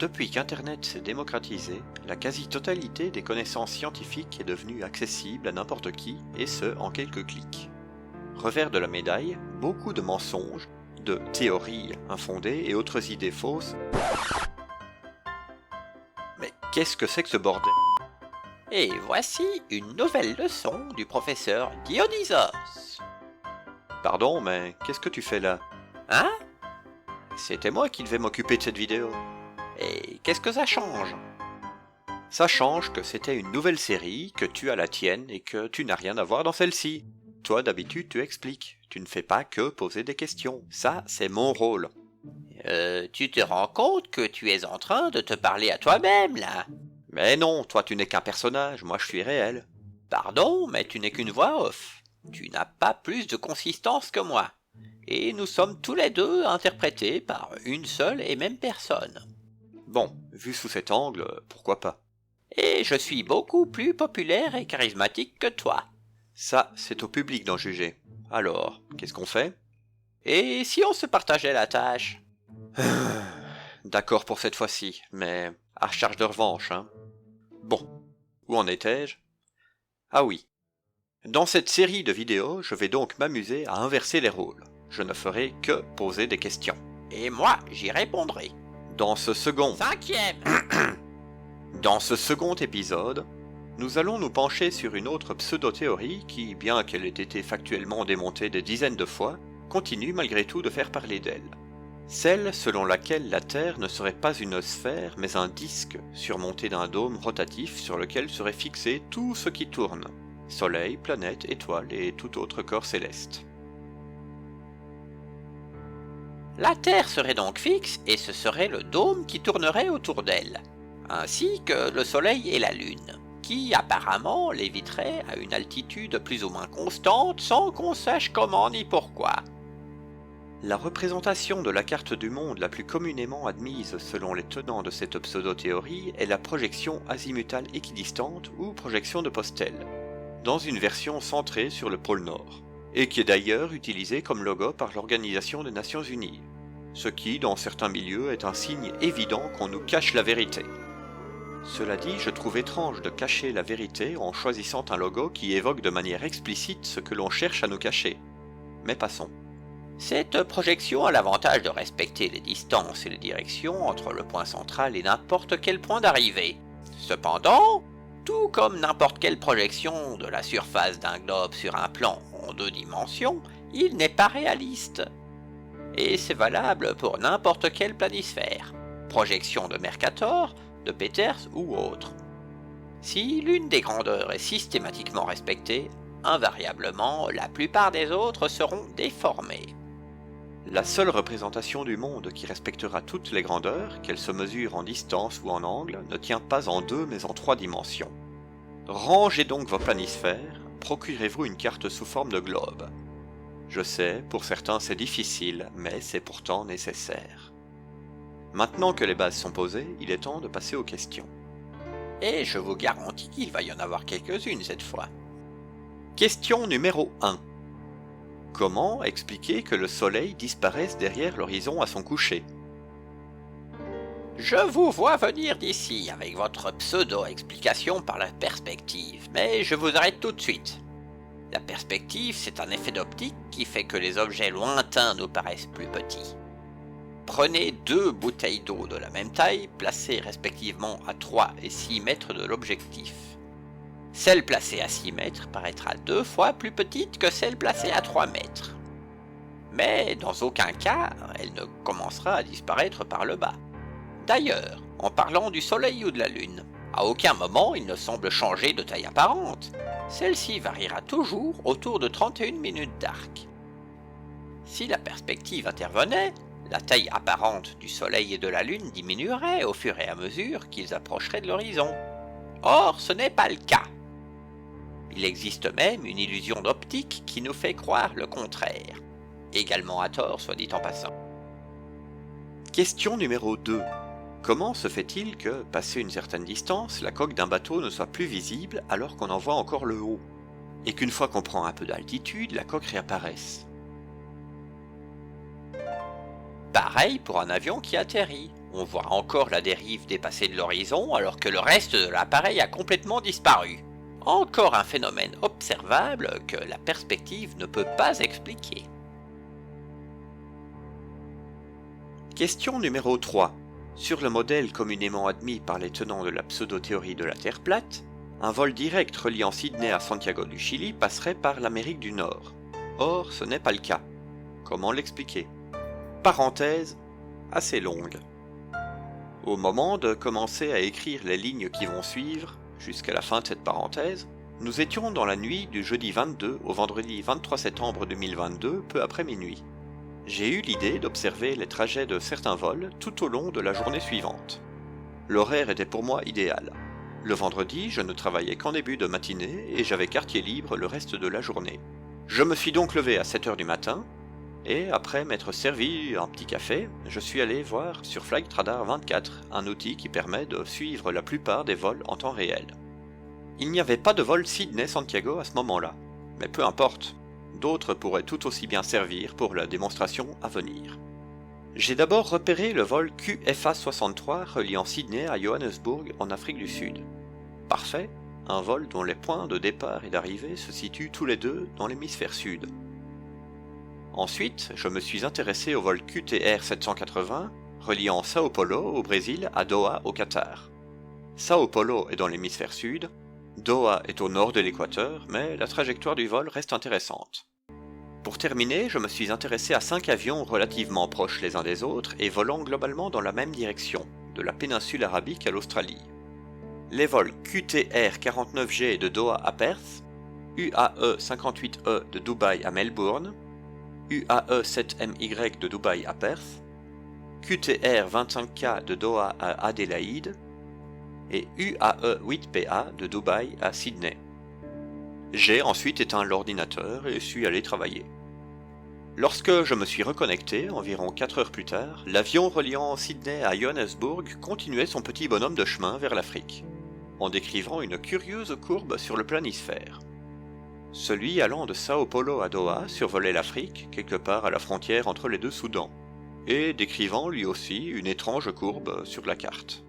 Depuis qu'Internet s'est démocratisé, la quasi-totalité des connaissances scientifiques est devenue accessible à n'importe qui, et ce, en quelques clics. Revers de la médaille, beaucoup de mensonges, de théories infondées et autres idées fausses. Mais qu'est-ce que c'est que ce bordel? Et voici une nouvelle leçon du professeur Dionysos. Pardon, mais qu'est-ce que tu fais là? Hein? C'était moi qui devais m'occuper de cette vidéo. Et qu'est-ce que ça change? Ça change que c'était une nouvelle série, que tu as la tienne et que tu n'as rien à voir dans celle-ci. Toi, d'habitude, tu expliques. Tu ne fais pas que poser des questions. Ça, c'est mon rôle. Tu te rends compte que tu es en train de te parler à toi-même, là? Mais non, toi tu n'es qu'un personnage, moi je suis réel. Pardon, mais tu n'es qu'une voix off. Tu n'as pas plus de consistance que moi. Et nous sommes tous les deux interprétés par une seule et même personne. Bon, vu sous cet angle, pourquoi pas. Et je suis beaucoup plus populaire et charismatique que toi. Ça, c'est au public d'en juger. Alors, qu'est-ce qu'on fait? Et si on se partageait la tâche? D'accord pour cette fois-ci, mais à charge de revanche, hein. Bon, où en étais-je? Ah oui. Dans cette série de vidéos, je vais donc m'amuser à inverser les rôles. Je ne ferai que poser des questions. Et moi, j'y répondrai. Dans ce second... Cinquième. Dans ce second épisode, nous allons nous pencher sur une autre pseudo-théorie qui, bien qu'elle ait été factuellement démontée des dizaines de fois, continue malgré tout de faire parler d'elle. Celle selon laquelle la Terre ne serait pas une sphère, mais un disque surmonté d'un dôme rotatif sur lequel serait fixé tout ce qui tourne. Soleil, planètes, étoiles et tout autre corps céleste. La Terre serait donc fixe et ce serait le dôme qui tournerait autour d'elle, ainsi que le Soleil et la Lune, qui apparemment léviteraient à une altitude plus ou moins constante sans qu'on sache comment ni pourquoi. La représentation de la carte du monde la plus communément admise selon les tenants de cette pseudo-théorie est la projection azimutale équidistante ou projection de Postel, dans une version centrée sur le pôle Nord, et qui est d'ailleurs utilisée comme logo par l'Organisation des Nations Unies, ce qui, dans certains milieux, est un signe évident qu'on nous cache la vérité. Cela dit, je trouve étrange de cacher la vérité en choisissant un logo qui évoque de manière explicite ce que l'on cherche à nous cacher. Mais passons. Cette projection a l'avantage de respecter les distances et les directions entre le point central et n'importe quel point d'arrivée. Cependant, tout comme n'importe quelle projection de la surface d'un globe sur un plan en 2 dimensions, il n'est pas réaliste. Et c'est valable pour n'importe quelle planisphère, projection de Mercator, de Peters ou autre. Si l'une des grandeurs est systématiquement respectée, invariablement la plupart des autres seront déformées. La seule représentation du monde qui respectera toutes les grandeurs, qu'elles se mesurent en distance ou en angle, ne tient pas en 2 mais en 3 dimensions. Rangez donc vos planisphères, procurez-vous une carte sous forme de globe. Je sais, pour certains c'est difficile, mais c'est pourtant nécessaire. Maintenant que les bases sont posées, il est temps de passer aux questions. Et je vous garantis qu'il va y en avoir quelques-unes cette fois. Question numéro 1. Comment expliquer que le soleil disparaisse derrière l'horizon à son coucher? Je vous vois venir d'ici avec votre pseudo-explication par la perspective, mais je vous arrête tout de suite. La perspective, c'est un effet d'optique qui fait que les objets lointains nous paraissent plus petits. Prenez 2 bouteilles d'eau de la même taille, placées respectivement à 3 et 6 mètres de l'objectif. Celle placée à 6 mètres paraîtra 2 fois plus petite que celle placée à 3 mètres. Mais dans aucun cas, elle ne commencera à disparaître par le bas. D'ailleurs, en parlant du Soleil ou de la Lune, à aucun moment il ne semble changer de taille apparente. Celle-ci variera toujours autour de 31 minutes d'arc. Si la perspective intervenait, la taille apparente du Soleil et de la Lune diminuerait au fur et à mesure qu'ils approcheraient de l'horizon. Or, ce n'est pas le cas. Il existe même une illusion d'optique qui nous fait croire le contraire. Également à tort, soit dit en passant. Question numéro 2. Comment se fait-il que, passé une certaine distance, la coque d'un bateau ne soit plus visible alors qu'on en voit encore le haut, et qu'une fois qu'on prend un peu d'altitude, la coque réapparaisse? Pareil pour un avion qui atterrit. On voit encore la dérive dépasser de l'horizon alors que le reste de l'appareil a complètement disparu. Encore un phénomène observable que la perspective ne peut pas expliquer. Question numéro 3. Sur le modèle communément admis par les tenants de la pseudo-théorie de la Terre plate, un vol direct reliant Sydney à Santiago du Chili passerait par l'Amérique du Nord. Or, ce n'est pas le cas. Comment l'expliquer? Parenthèse assez longue. Au moment de commencer à écrire les lignes qui vont suivre, jusqu'à la fin de cette parenthèse, nous étions dans la nuit du jeudi 22 au vendredi 23 septembre 2022, peu après minuit. J'ai eu l'idée d'observer les trajets de certains vols tout au long de la journée suivante. L'horaire était pour moi idéal. Le vendredi, je ne travaillais qu'en début de matinée et j'avais quartier libre le reste de la journée. Je me suis donc levé à 7 h du matin, et après m'être servi un petit café, je suis allé voir sur Flight Radar 24, un outil qui permet de suivre la plupart des vols en temps réel. Il n'y avait pas de vol Sydney-Santiago à ce moment-là, mais peu importe, d'autres pourraient tout aussi bien servir pour la démonstration à venir. J'ai d'abord repéré le vol QFA-63 reliant Sydney à Johannesburg en Afrique du Sud. Parfait, un vol dont les points de départ et d'arrivée se situent tous les deux dans l'hémisphère sud. Ensuite, je me suis intéressé au vol QTR-780, reliant Sao Paulo au Brésil à Doha au Qatar. Sao Paulo est dans l'hémisphère sud, Doha est au nord de l'équateur, mais la trajectoire du vol reste intéressante. Pour terminer, je me suis intéressé à 5 avions relativement proches les uns des autres et volant globalement dans la même direction, de la péninsule arabique à l'Australie. Les vols QTR-49G de Doha à Perth, UAE-58E de Dubaï à Melbourne, UAE-7MY de Dubaï à Perth, QTR-25K de Doha à Adélaïde et UAE-8PA de Dubaï à Sydney. J'ai ensuite éteint l'ordinateur et suis allé travailler. Lorsque je me suis reconnecté, environ 4 heures plus tard, l'avion reliant Sydney à Johannesburg continuait son petit bonhomme de chemin vers l'Afrique, en décrivant une curieuse courbe sur le planisphère. Celui allant de Sao Paulo à Doha survolait l'Afrique, quelque part à la frontière entre les deux Soudans, et décrivant lui aussi une étrange courbe sur la carte.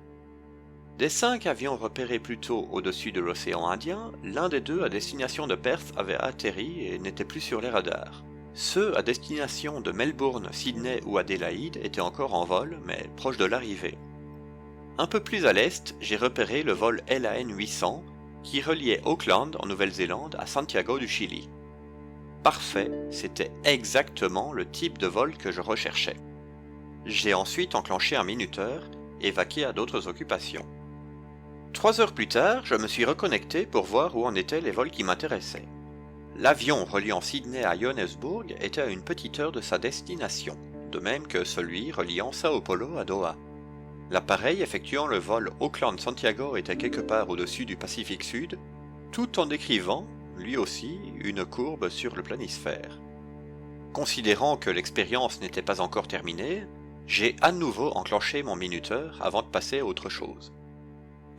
Des 5 avions repérés plus tôt au-dessus de l'océan Indien, l'un des deux à destination de Perth avait atterri et n'était plus sur les radars. Ceux à destination de Melbourne, Sydney ou Adélaïde étaient encore en vol, mais proches de l'arrivée. Un peu plus à l'est, j'ai repéré le vol LAN 800, qui reliait Auckland en Nouvelle-Zélande à Santiago du Chili. Parfait, c'était exactement le type de vol que je recherchais. J'ai ensuite enclenché un minuteur et vaqué à d'autres occupations. 3 heures plus tard, je me suis reconnecté pour voir où en étaient les vols qui m'intéressaient. L'avion reliant Sydney à Johannesburg était à une petite heure de sa destination, de même que celui reliant Sao Paulo à Doha. L'appareil effectuant le vol Auckland-Santiago était quelque part au-dessus du Pacifique Sud, tout en décrivant, lui aussi, une courbe sur le planisphère. Considérant que l'expérience n'était pas encore terminée, j'ai à nouveau enclenché mon minuteur avant de passer à autre chose.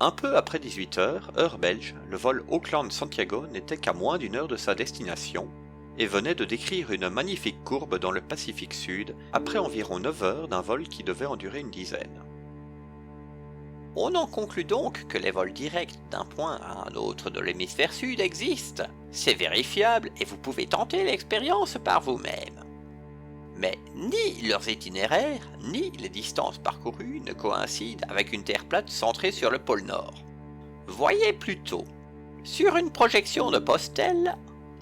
Un peu après 18 h, heure belge, le vol Auckland-Santiago n'était qu'à moins d'1 heure de sa destination et venait de décrire une magnifique courbe dans le Pacifique Sud après environ 9 heures d'un vol qui devait en durer une dizaine. On en conclut donc que les vols directs d'un point à un autre de l'hémisphère sud existent. C'est vérifiable et vous pouvez tenter l'expérience par vous-même. Mais ni leurs itinéraires, ni les distances parcourues ne coïncident avec une Terre plate centrée sur le pôle Nord. Voyez plutôt, sur une projection de Postel,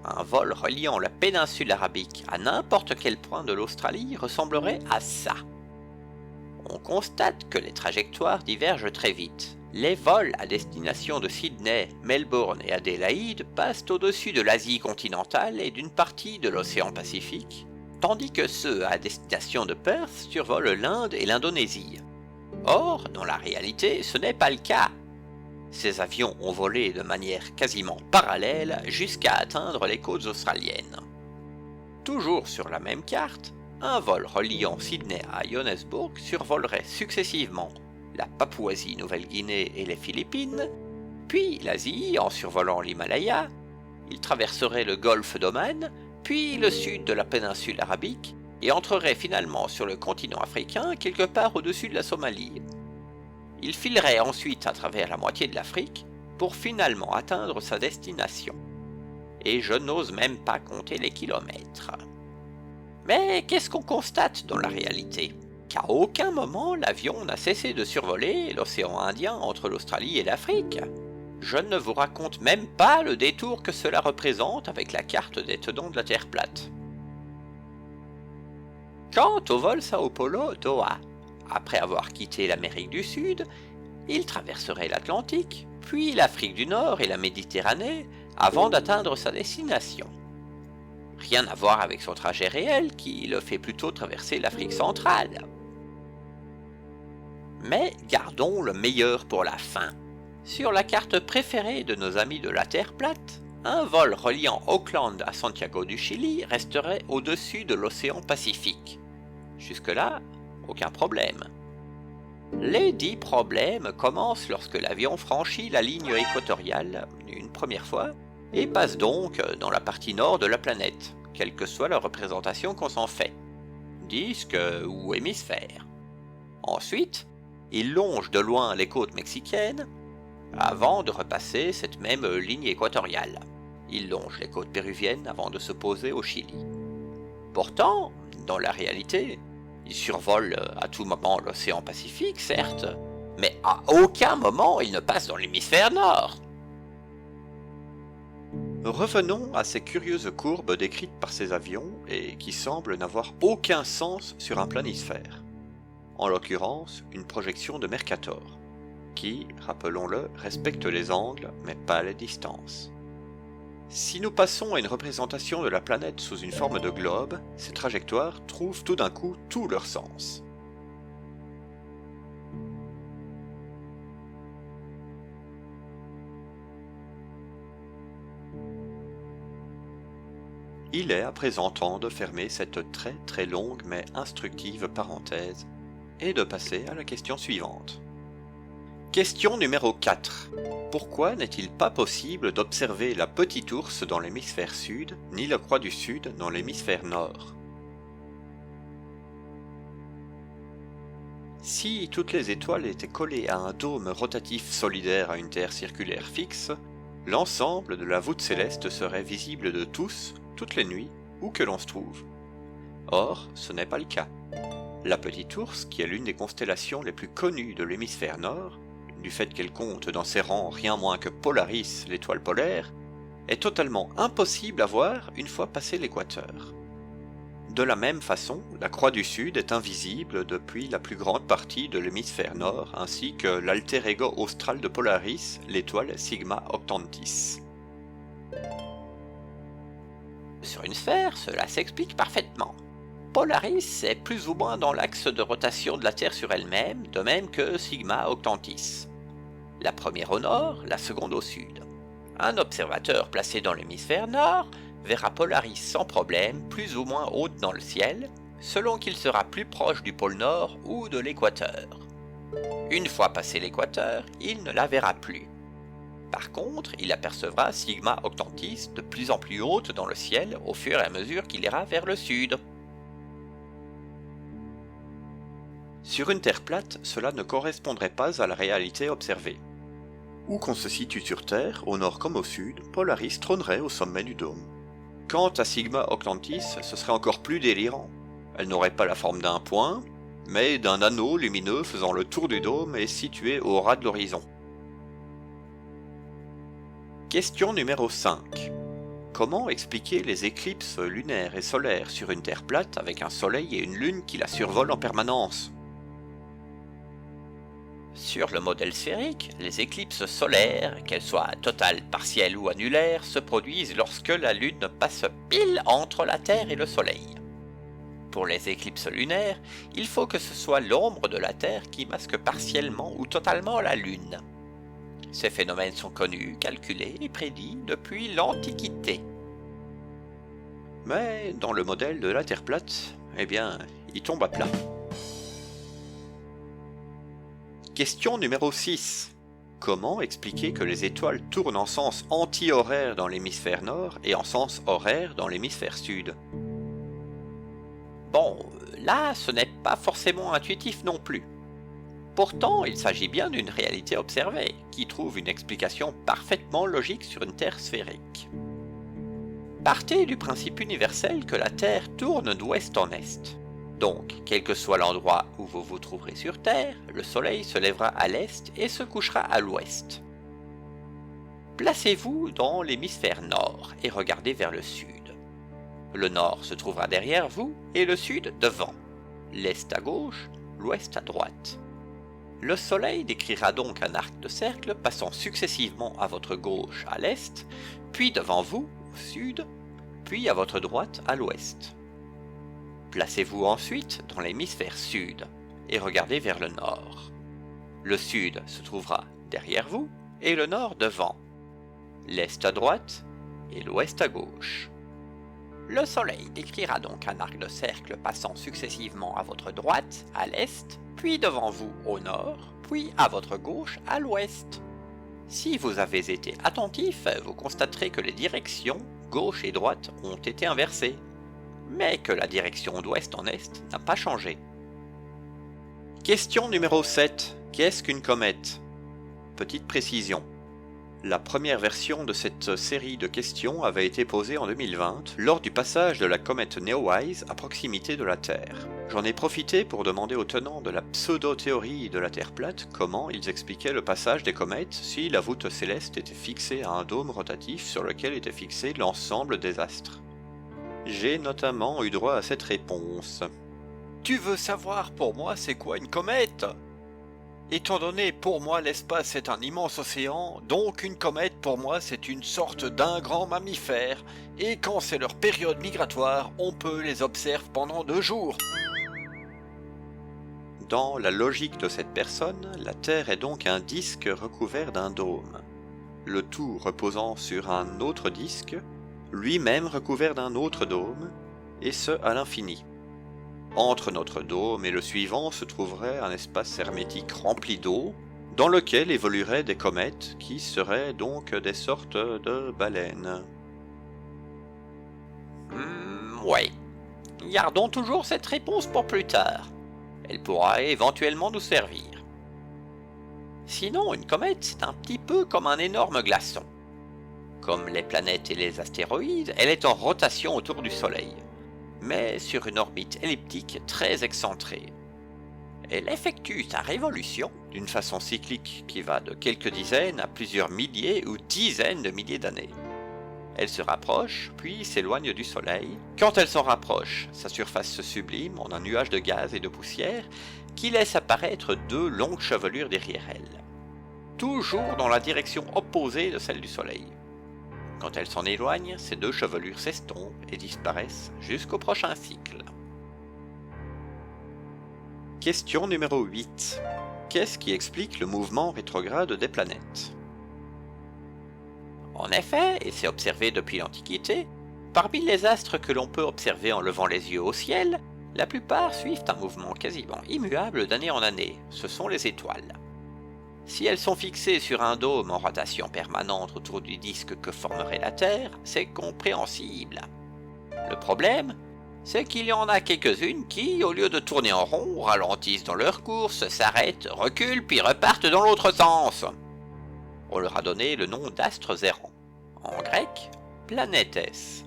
un vol reliant la péninsule arabique à n'importe quel point de l'Australie ressemblerait à ça. On constate que les trajectoires divergent très vite. Les vols à destination de Sydney, Melbourne et Adélaïde passent au-dessus de l'Asie continentale et d'une partie de l'océan Pacifique, tandis que ceux à destination de Perth survolent l'Inde et l'Indonésie. Or, dans la réalité, ce n'est pas le cas. Ces avions ont volé de manière quasiment parallèle jusqu'à atteindre les côtes australiennes. Toujours sur la même carte, un vol reliant Sydney à Johannesburg survolerait successivement la Papouasie-Nouvelle-Guinée et les Philippines, puis l'Asie en survolant l'Himalaya. Il traverserait le golfe d'Oman, puis le sud de la péninsule arabique, et entrerait finalement sur le continent africain quelque part au-dessus de la Somalie. Il filerait ensuite à travers la moitié de l'Afrique pour finalement atteindre sa destination. Et je n'ose même pas compter les kilomètres. Mais qu'est-ce qu'on constate dans la réalité? Qu'à aucun moment l'avion n'a cessé de survoler l'océan Indien entre l'Australie et l'Afrique. Je ne vous raconte même pas le détour que cela représente avec la carte des tenants de la Terre plate. Quant au vol Sao Paulo-Doha, après avoir quitté l'Amérique du Sud, il traverserait l'Atlantique, puis l'Afrique du Nord et la Méditerranée avant d'atteindre sa destination. Rien à voir avec son trajet réel qui le fait plutôt traverser l'Afrique centrale. Mais gardons le meilleur pour la fin. Sur la carte préférée de nos amis de la Terre plate, un vol reliant Auckland à Santiago du Chili resterait au-dessus de l'océan Pacifique. Jusque-là, aucun problème. Les 10 problèmes commencent lorsque l'avion franchit la ligne équatoriale une première fois et passe donc dans la partie nord de la planète, quelle que soit la représentation qu'on s'en fait, disque ou hémisphère. Ensuite, il longe de loin les côtes mexicaines avant de repasser cette même ligne équatoriale. Il longe les côtes péruviennes avant de se poser au Chili. Pourtant, dans la réalité, il survole à tout moment l'océan Pacifique, certes, mais à aucun moment il ne passe dans l'hémisphère nord. Revenons à ces curieuses courbes décrites par ces avions et qui semblent n'avoir aucun sens sur un planisphère. En l'occurrence, une projection de Mercator, qui, rappelons-le, respecte les angles mais pas les distances. Si nous passons à une représentation de la planète sous une forme de globe, ces trajectoires trouvent tout d'un coup tout leur sens. Il est à présent temps de fermer cette très longue mais instructive parenthèse et de passer à la question suivante. Question numéro 4. Pourquoi n'est-il pas possible d'observer la petite ours dans l'hémisphère sud, ni la croix du sud dans l'hémisphère nord? Si toutes les étoiles étaient collées à un dôme rotatif solidaire à une Terre circulaire fixe, l'ensemble de la voûte céleste serait visible de tous, toutes les nuits, où que l'on se trouve. Or, ce n'est pas le cas. La petite ours, qui est l'une des constellations les plus connues de l'hémisphère nord, du fait qu'elle compte dans ses rangs rien moins que Polaris, l'étoile polaire, est totalement impossible à voir une fois passé l'équateur. De la même façon, la croix du Sud est invisible depuis la plus grande partie de l'hémisphère nord, ainsi que l'alter ego austral de Polaris, l'étoile Sigma Octantis. Sur une sphère, cela s'explique parfaitement. Polaris est plus ou moins dans l'axe de rotation de la Terre sur elle-même, de même que Sigma Octantis. La première au nord, la seconde au sud. Un observateur placé dans l'hémisphère nord verra Polaris sans problème plus ou moins haute dans le ciel, selon qu'il sera plus proche du pôle nord ou de l'équateur. Une fois passé l'équateur, il ne la verra plus. Par contre, il apercevra Sigma Octantis de plus en plus haute dans le ciel au fur et à mesure qu'il ira vers le sud. Sur une Terre plate, cela ne correspondrait pas à la réalité observée. Où qu'on se situe sur Terre, au nord comme au sud, Polaris trônerait au sommet du dôme. Quant à Sigma Octantis, ce serait encore plus délirant. Elle n'aurait pas la forme d'un point, mais d'un anneau lumineux faisant le tour du dôme et situé au ras de l'horizon. Question numéro 5. Comment expliquer les éclipses lunaires et solaires sur une Terre plate avec un soleil et une lune qui la survolent en permanence? Sur le modèle sphérique, les éclipses solaires, qu'elles soient totales, partielles ou annulaires, se produisent lorsque la Lune passe pile entre la Terre et le Soleil. Pour les éclipses lunaires, il faut que ce soit l'ombre de la Terre qui masque partiellement ou totalement la Lune. Ces phénomènes sont connus, calculés et prédits depuis l'Antiquité. Mais dans le modèle de la Terre plate, eh bien, il tombe à plat. Question numéro 6. Comment expliquer que les étoiles tournent en sens anti-horaire dans l'hémisphère nord et en sens horaire dans l'hémisphère sud? Bon, Là, ce n'est pas forcément intuitif non plus. Pourtant, il s'agit bien d'une réalité observée, qui trouve une explication parfaitement logique sur une Terre sphérique. Partez du principe universel que la Terre tourne d'ouest en est. Donc, quel que soit l'endroit où vous vous trouverez sur Terre, le Soleil se lèvera à l'est et se couchera à l'ouest. Placez-vous dans l'hémisphère nord et regardez vers le sud. Le nord se trouvera derrière vous et le sud devant. L'est à gauche, l'ouest à droite. Le Soleil décrira donc un arc de cercle passant successivement à votre gauche à l'est, puis devant vous au sud, puis à votre droite à l'ouest. Placez-vous ensuite dans l'hémisphère sud et regardez vers le nord. Le sud se trouvera derrière vous et le nord devant. L'est à droite et l'ouest à gauche. Le Soleil décrira donc un arc de cercle passant successivement à votre droite, à l'est, puis devant vous au nord, puis à votre gauche à l'ouest. Si vous avez été attentif, vous constaterez que les directions gauche et droite ont été inversées, mais que la direction d'ouest en est n'a pas changé. Question numéro 7. Qu'est-ce qu'une comète? Petite précision. La première version de cette série de questions avait été posée en 2020 lors du passage de la comète Neowise à proximité de la Terre. J'en ai profité pour demander aux tenants de la pseudo-théorie de la Terre plate comment ils expliquaient le passage des comètes si la voûte céleste était fixée à un dôme rotatif sur lequel était fixé l'ensemble des astres. J'ai notamment eu droit à cette réponse. Tu veux savoir pour moi c'est quoi une comète? Étant donné pour moi l'espace est un immense océan, donc une comète pour moi c'est une sorte d'un grand mammifère, et quand c'est leur période migratoire, on peut les observer pendant 2 jours. Dans la logique de cette personne, la Terre est donc un disque recouvert d'un dôme, le tout reposant sur un autre disque, lui-même recouvert d'un autre dôme, et ce à l'infini. Entre notre dôme et le suivant se trouverait un espace hermétique rempli d'eau, dans lequel évolueraient des comètes qui seraient donc des sortes de baleines. Ouais. Gardons toujours cette réponse pour plus tard. Elle pourra éventuellement nous servir. Sinon, une comète, c'est un petit peu comme un énorme glaçon. Comme les planètes et les astéroïdes, elle est en rotation autour du Soleil, mais sur une orbite elliptique très excentrée. Elle effectue sa révolution d'une façon cyclique qui va de quelques dizaines à plusieurs milliers ou dizaines de milliers d'années. Elle se rapproche, puis s'éloigne du Soleil. Quand elle s'en rapproche, sa surface se sublime en un nuage de gaz et de poussière qui laisse apparaître 2 longues chevelures derrière elle, toujours dans la direction opposée de celle du Soleil. Quand elle s'en éloigne, ces 2 chevelures s'estompent et disparaissent jusqu'au prochain cycle. Question numéro 8. Qu'est-ce qui explique le mouvement rétrograde des planètes? En effet, et c'est observé depuis l'Antiquité, parmi les astres que l'on peut observer en levant les yeux au ciel, la plupart suivent un mouvement quasiment immuable d'année en année, ce sont les étoiles. Si elles sont fixées sur un dôme en rotation permanente autour du disque que formerait la Terre, c'est compréhensible. Le problème, c'est qu'il y en a quelques-unes qui, au lieu de tourner en rond, ralentissent dans leur course, s'arrêtent, reculent puis repartent dans l'autre sens. On leur a donné le nom d'astres errants. En grec, planétes.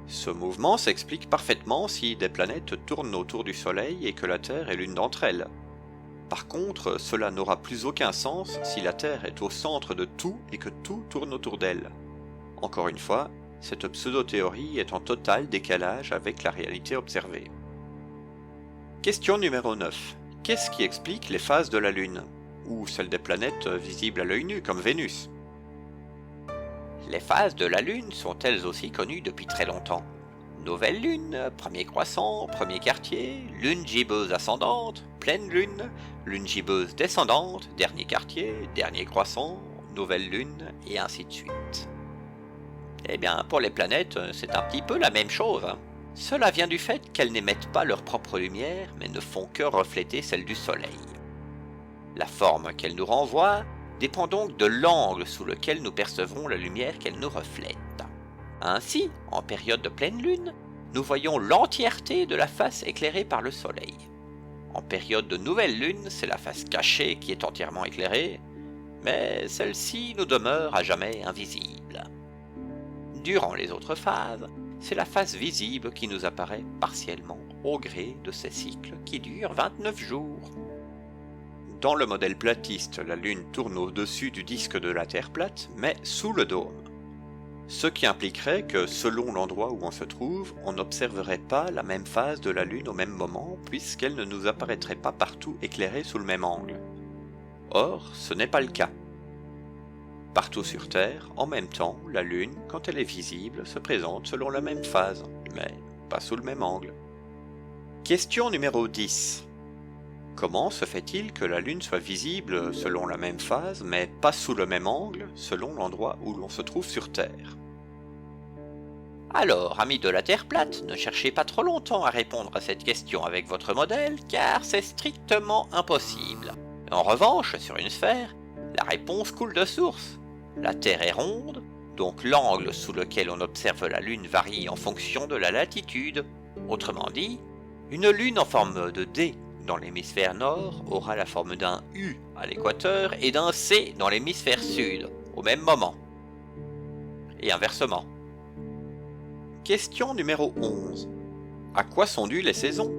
Ce mouvement s'explique parfaitement si des planètes tournent autour du Soleil et que la Terre est l'une d'entre elles. Par contre, cela n'aura plus aucun sens si la Terre est au centre de tout et que tout tourne autour d'elle. Encore une fois, cette pseudo-théorie est en total décalage avec la réalité observée. Question numéro 9. Qu'est-ce qui explique les phases de la Lune? Ou celles des planètes visibles à l'œil nu comme Vénus? Les phases de la Lune sont elles aussi connues depuis très longtemps. Nouvelle lune, premier croissant, premier quartier, lune gibbeuse ascendante, pleine lune, lune gibbeuse descendante, dernier quartier, dernier croissant, nouvelle lune, et ainsi de suite. Eh bien, pour les planètes, c'est un petit peu la même chose. Cela vient du fait qu'elles n'émettent pas leur propre lumière, mais ne font que refléter celle du Soleil. La forme qu'elles nous renvoient dépend donc de l'angle sous lequel nous percevons la lumière qu'elles nous reflètent. Ainsi, en période de pleine lune, nous voyons l'entièreté de la face éclairée par le soleil. En période de nouvelle lune, c'est la face cachée qui est entièrement éclairée, mais celle-ci nous demeure à jamais invisible. Durant les autres phases, c'est la face visible qui nous apparaît partiellement au gré de ces cycles qui durent 29 jours. Dans le modèle platiste, la Lune tourne au-dessus du disque de la Terre plate, mais sous le dôme. Ce qui impliquerait que, selon l'endroit où on se trouve, on n'observerait pas la même phase de la Lune au même moment, puisqu'elle ne nous apparaîtrait pas partout éclairée sous le même angle. Or, ce n'est pas le cas. Partout sur Terre, en même temps, la Lune, quand elle est visible, se présente selon la même phase, mais pas sous le même angle. Question numéro 10. Comment se fait-il que la Lune soit visible selon la même phase, mais pas sous le même angle, selon l'endroit où l'on se trouve sur Terre? Alors, amis de la Terre plate, ne cherchez pas trop longtemps à répondre à cette question avec votre modèle, car c'est strictement impossible. En revanche, sur une sphère, la réponse coule de source. La Terre est ronde, donc l'angle sous lequel on observe la Lune varie en fonction de la latitude. Autrement dit, une Lune en forme de D dans l'hémisphère nord aura la forme d'un U à l'équateur et d'un C dans l'hémisphère sud, au même moment. Et inversement. Question numéro 11. À quoi sont dues les saisons?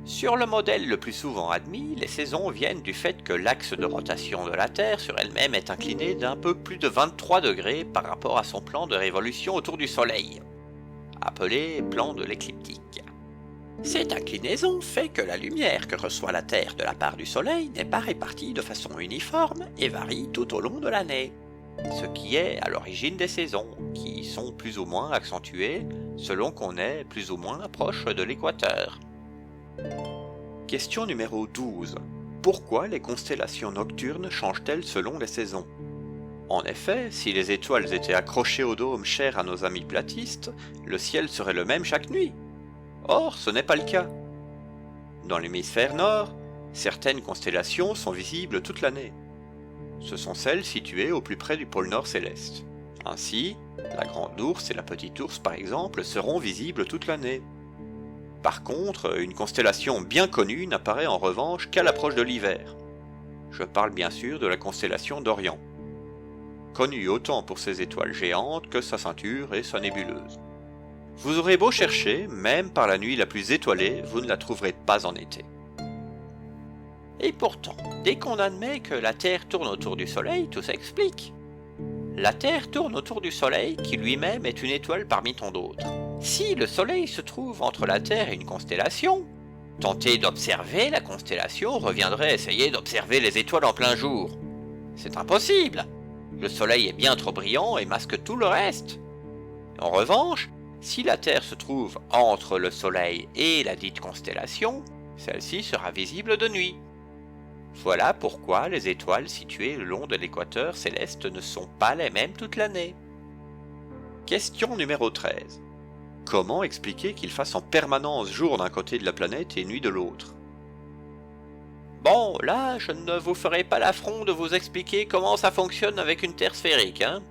Sur le modèle le plus souvent admis, les saisons viennent du fait que l'axe de rotation de la Terre sur elle-même est incliné d'un peu plus de 23 degrés par rapport à son plan de révolution autour du Soleil, appelé plan de l'écliptique. Cette inclinaison fait que la lumière que reçoit la Terre de la part du Soleil n'est pas répartie de façon uniforme et varie tout au long de l'année, ce qui est à l'origine des saisons, qui sont plus ou moins accentuées selon qu'on est plus ou moins proche de l'équateur. Question numéro 12. Pourquoi les constellations nocturnes changent-elles selon les saisons? En effet, si les étoiles étaient accrochées au dôme cher à nos amis platistes, le ciel serait le même chaque nuit. Or, ce n'est pas le cas. Dans l'hémisphère nord, certaines constellations sont visibles toute l'année. Ce sont celles situées au plus près du pôle nord céleste. Ainsi, la Grande Ourse et la Petite Ourse par exemple seront visibles toute l'année. Par contre, une constellation bien connue n'apparaît en revanche qu'à l'approche de l'hiver. Je parle bien sûr de la constellation d'Orion, connue autant pour ses étoiles géantes que sa ceinture et sa nébuleuse. Vous aurez beau chercher, même par la nuit la plus étoilée, vous ne la trouverez pas en été. Et pourtant, dès qu'on admet que la Terre tourne autour du Soleil, tout s'explique. La Terre tourne autour du Soleil, qui lui-même est une étoile parmi tant d'autres. Si le Soleil se trouve entre la Terre et une constellation, tenter d'observer la constellation reviendrait à essayer d'observer les étoiles en plein jour. C'est impossible. Le Soleil est bien trop brillant et masque tout le reste. En revanche, si la Terre se trouve entre le Soleil et la dite constellation, celle-ci sera visible de nuit. Voilà pourquoi les étoiles situées le long de l'équateur céleste ne sont pas les mêmes toute l'année. Question numéro 13. Comment expliquer qu'il fasse en permanence jour d'un côté de la planète et nuit de l'autre? Bon, là, je ne vous ferai pas l'affront de vous expliquer comment ça fonctionne avec une Terre sphérique, hein.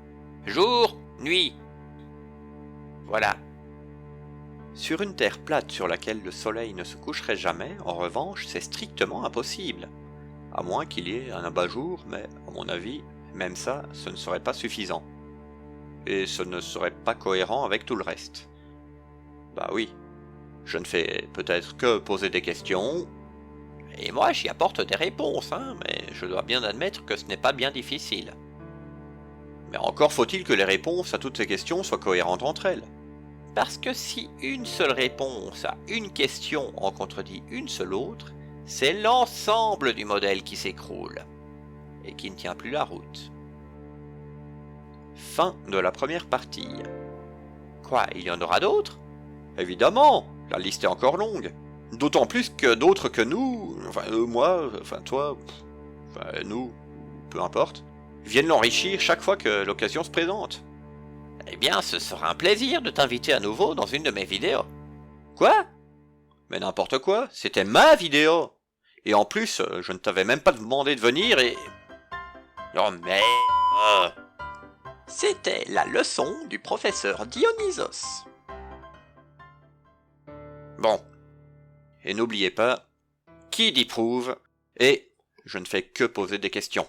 Jour, nuit. Voilà. Sur une Terre plate sur laquelle le Soleil ne se coucherait jamais, en revanche, c'est strictement impossible. À moins qu'il y ait un abat-jour, mais à mon avis, même ça, ce ne serait pas suffisant. Et ce ne serait pas cohérent avec tout le reste. Bah oui, je ne fais peut-être que poser des questions. Et moi j'y apporte des réponses, hein, mais je dois bien admettre que ce n'est pas bien difficile. Mais encore faut-il que les réponses à toutes ces questions soient cohérentes entre elles. Parce que si une seule réponse à une question en contredit une seule autre, c'est l'ensemble du modèle qui s'écroule, et qui ne tient plus la route. Fin de la première partie. Quoi, il y en aura d'autres? Évidemment, la liste est encore longue. D'autant plus que d'autres que nous, moi, toi, nous, peu importe, viennent l'enrichir chaque fois que l'occasion se présente. Eh bien, ce sera un plaisir de t'inviter à nouveau dans une de mes vidéos. Quoi? Mais n'importe quoi, c'était ma vidéo. Et en plus, je ne t'avais même pas demandé de venir et... Oh merde! C'était la leçon du professeur Dionysos. Bon, Et n'oubliez pas, qui dit prouve, et je ne fais que poser des questions.